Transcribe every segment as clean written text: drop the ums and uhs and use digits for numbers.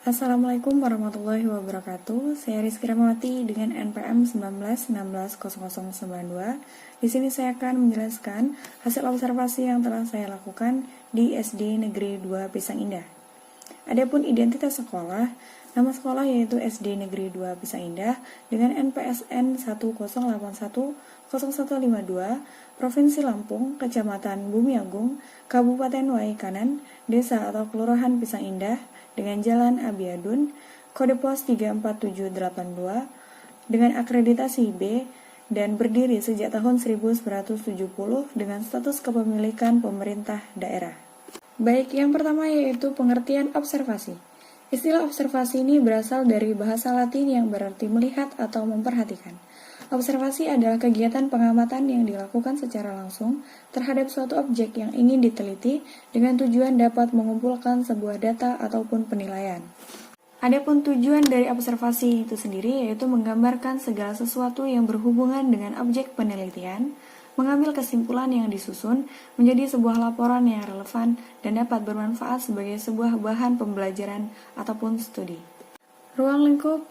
Assalamualaikum warahmatullahi wabarakatuh. Saya Rizky Ramawati dengan NPM 19190092. Di sini saya akan menjelaskan hasil observasi yang telah saya lakukan di SD Negeri 2 Pisang Indah. Adapun identitas sekolah, nama sekolah yaitu SD Negeri 2 Pisang Indah dengan NPSN 108100152, Provinsi Lampung, Kecamatan Bumiagung, Kabupaten Waikanan, Desa atau Kelurahan Pisang Indah, dengan Jalan Abiadun, kode pos 34782, dengan akreditasi B dan berdiri sejak tahun 1970 dengan status kepemilikan pemerintah daerah. Baik, yang pertama yaitu pengertian observasi. Istilah observasi ini berasal dari bahasa Latin yang berarti melihat atau memperhatikan. Observasi adalah kegiatan pengamatan yang dilakukan secara langsung terhadap suatu objek yang ingin diteliti dengan tujuan dapat mengumpulkan sebuah data ataupun penilaian. Adapun tujuan dari observasi itu sendiri yaitu menggambarkan segala sesuatu yang berhubungan dengan objek penelitian, mengambil kesimpulan yang disusun menjadi sebuah laporan yang relevan dan dapat bermanfaat sebagai sebuah bahan pembelajaran ataupun studi. Ruang lingkup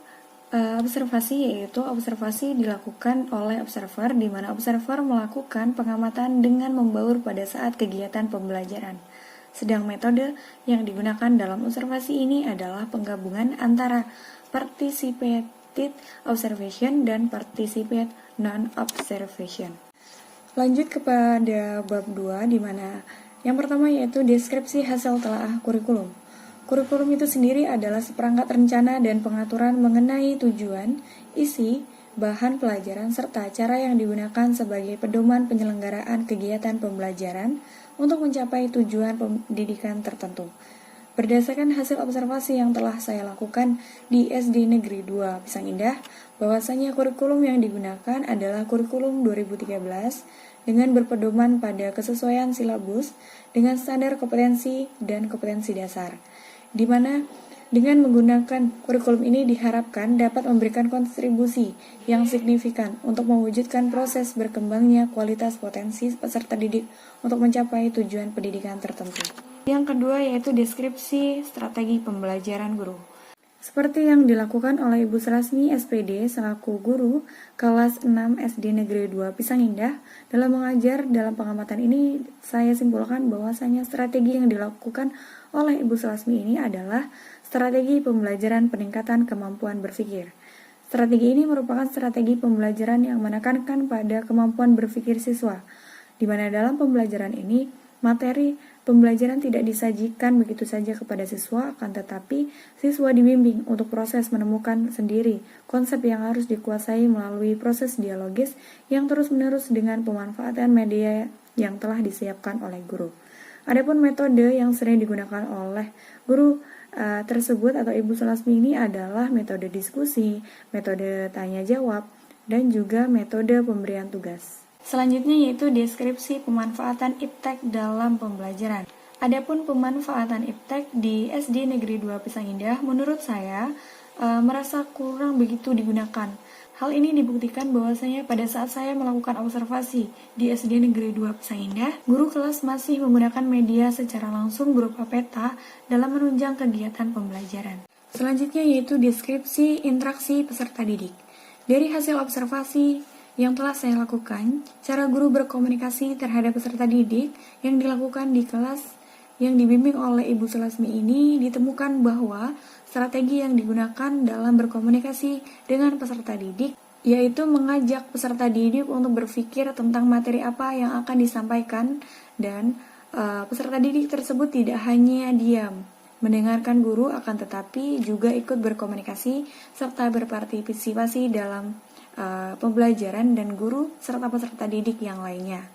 observasi yaitu observasi dilakukan oleh observer di mana observer melakukan pengamatan dengan membaur pada saat kegiatan pembelajaran. Sedang metode yang digunakan dalam observasi ini adalah penggabungan antara participated observation dan participate non-observation. Lanjut kepada bab 2 di mana yang pertama yaitu deskripsi hasil telaah kurikulum. Kurikulum itu sendiri adalah seperangkat rencana dan pengaturan mengenai tujuan, isi, bahan pelajaran, serta cara yang digunakan sebagai pedoman penyelenggaraan kegiatan pembelajaran untuk mencapai tujuan pendidikan tertentu. Berdasarkan hasil observasi yang telah saya lakukan di SD Negeri 2 Pisang Indah, bahwasanya kurikulum yang digunakan adalah kurikulum 2013 dengan berpedoman pada kesesuaian silabus dengan standar kompetensi dan kompetensi dasar, di mana dengan menggunakan kurikulum ini diharapkan dapat memberikan kontribusi yang signifikan untuk mewujudkan proses berkembangnya kualitas potensi peserta didik untuk mencapai tujuan pendidikan tertentu. Yang kedua yaitu deskripsi strategi pembelajaran guru. Seperti yang dilakukan oleh Ibu Selasmi SPD selaku guru kelas 6 SD Negeri 2 Pisang Indah, dalam mengajar dalam pengamatan ini saya simpulkan bahwasanya strategi yang dilakukan oleh Ibu Selasmi ini adalah strategi pembelajaran peningkatan kemampuan berpikir. Strategi ini merupakan strategi pembelajaran yang menekankan pada kemampuan berpikir siswa, di mana dalam pembelajaran ini materi pembelajaran tidak disajikan begitu saja kepada siswa, akan tetapi siswa dibimbing untuk proses menemukan sendiri konsep yang harus dikuasai melalui proses dialogis yang terus-menerus dengan pemanfaatan media yang telah disiapkan oleh guru. Adapun metode yang sering digunakan oleh guru tersebut atau Ibu Selasmi ini adalah metode diskusi, metode tanya-jawab, dan juga metode pemberian tugas. Selanjutnya yaitu deskripsi pemanfaatan iptek dalam pembelajaran. Adapun pemanfaatan iptek di SD Negeri 2 Pisang Indah menurut saya merasa kurang begitu digunakan. Hal ini dibuktikan bahwasanya pada saat saya melakukan observasi di SD Negeri 2 Pisang Indah, guru kelas masih menggunakan media secara langsung berupa peta dalam menunjang kegiatan pembelajaran. Selanjutnya yaitu deskripsi interaksi peserta didik. Dari hasil observasi yang telah saya lakukan, cara guru berkomunikasi terhadap peserta didik yang dilakukan di kelas yang dibimbing oleh Ibu Selasmi ini ditemukan bahwa strategi yang digunakan dalam berkomunikasi dengan peserta didik yaitu mengajak peserta didik untuk berpikir tentang materi apa yang akan disampaikan dan peserta didik tersebut tidak hanya diam mendengarkan guru akan tetapi juga ikut berkomunikasi serta berpartisipasi dalam pembelajaran dan guru serta peserta didik yang lainnya.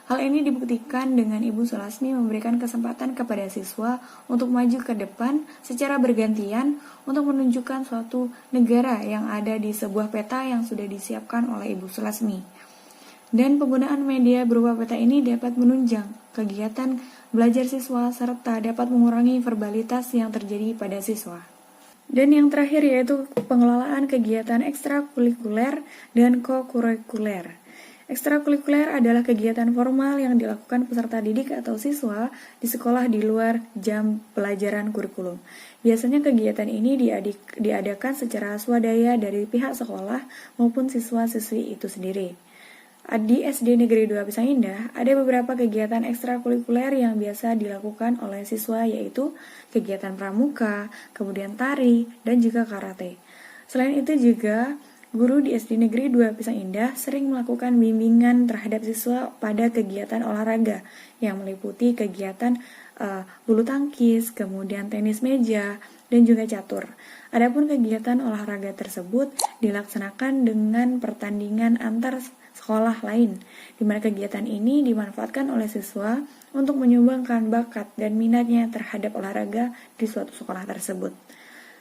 Hal ini dibuktikan dengan Ibu Selasmi memberikan kesempatan kepada siswa untuk maju ke depan secara bergantian untuk menunjukkan suatu negara yang ada di sebuah peta yang sudah disiapkan oleh Ibu Selasmi. Dan penggunaan media berupa peta ini dapat menunjang kegiatan belajar siswa serta dapat mengurangi verbalitas yang terjadi pada siswa. Dan yang terakhir yaitu pengelolaan kegiatan ekstrakurikuler dan kokurikuler. Ekstrakurikuler adalah kegiatan formal yang dilakukan peserta didik atau siswa di sekolah di luar jam pelajaran kurikulum. Biasanya kegiatan ini diadakan secara swadaya dari pihak sekolah maupun siswa-siswi itu sendiri. Di SD Negeri 2 Pisang Indah, ada beberapa kegiatan ekstrakurikuler yang biasa dilakukan oleh siswa, yaitu kegiatan pramuka, kemudian tari, dan juga karate. Selain itu juga, guru di SD Negeri 2 Pisang Indah sering melakukan bimbingan terhadap siswa pada kegiatan olahraga yang meliputi kegiatan bulu tangkis, kemudian tenis meja, dan juga catur. Adapun kegiatan olahraga tersebut dilaksanakan dengan pertandingan antar sekolah lain, di mana kegiatan ini dimanfaatkan oleh siswa untuk menyumbangkan bakat dan minatnya terhadap olahraga di suatu sekolah tersebut.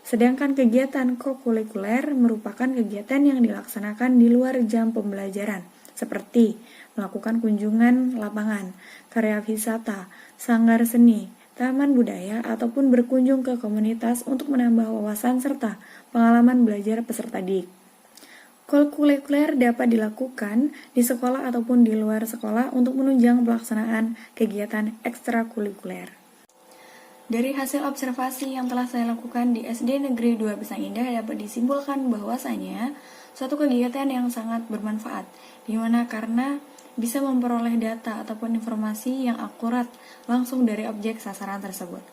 Sedangkan kegiatan kokurikuler merupakan kegiatan yang dilaksanakan di luar jam pembelajaran, seperti melakukan kunjungan lapangan, karya wisata, sanggar seni, taman budaya, ataupun berkunjung ke komunitas untuk menambah wawasan serta pengalaman belajar peserta didik. Kokurikuler dapat dilakukan di sekolah ataupun di luar sekolah untuk menunjang pelaksanaan kegiatan ekstrakurikuler. Dari hasil observasi yang telah saya lakukan di SD Negeri 2 Pisang Indah dapat disimpulkan bahwasanya suatu kegiatan yang sangat bermanfaat, di mana karena bisa memperoleh data ataupun informasi yang akurat langsung dari objek sasaran tersebut,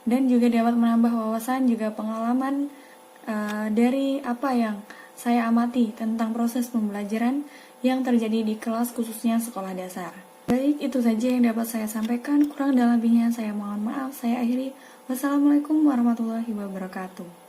dan juga dapat menambah wawasan juga pengalaman dari apa yang saya amati tentang proses pembelajaran yang terjadi di kelas khususnya sekolah dasar. Baik, itu saja yang dapat saya sampaikan. Kurang dan lebihnya saya mohon maaf. Saya akhiri. Wassalamualaikum warahmatullahi wabarakatuh.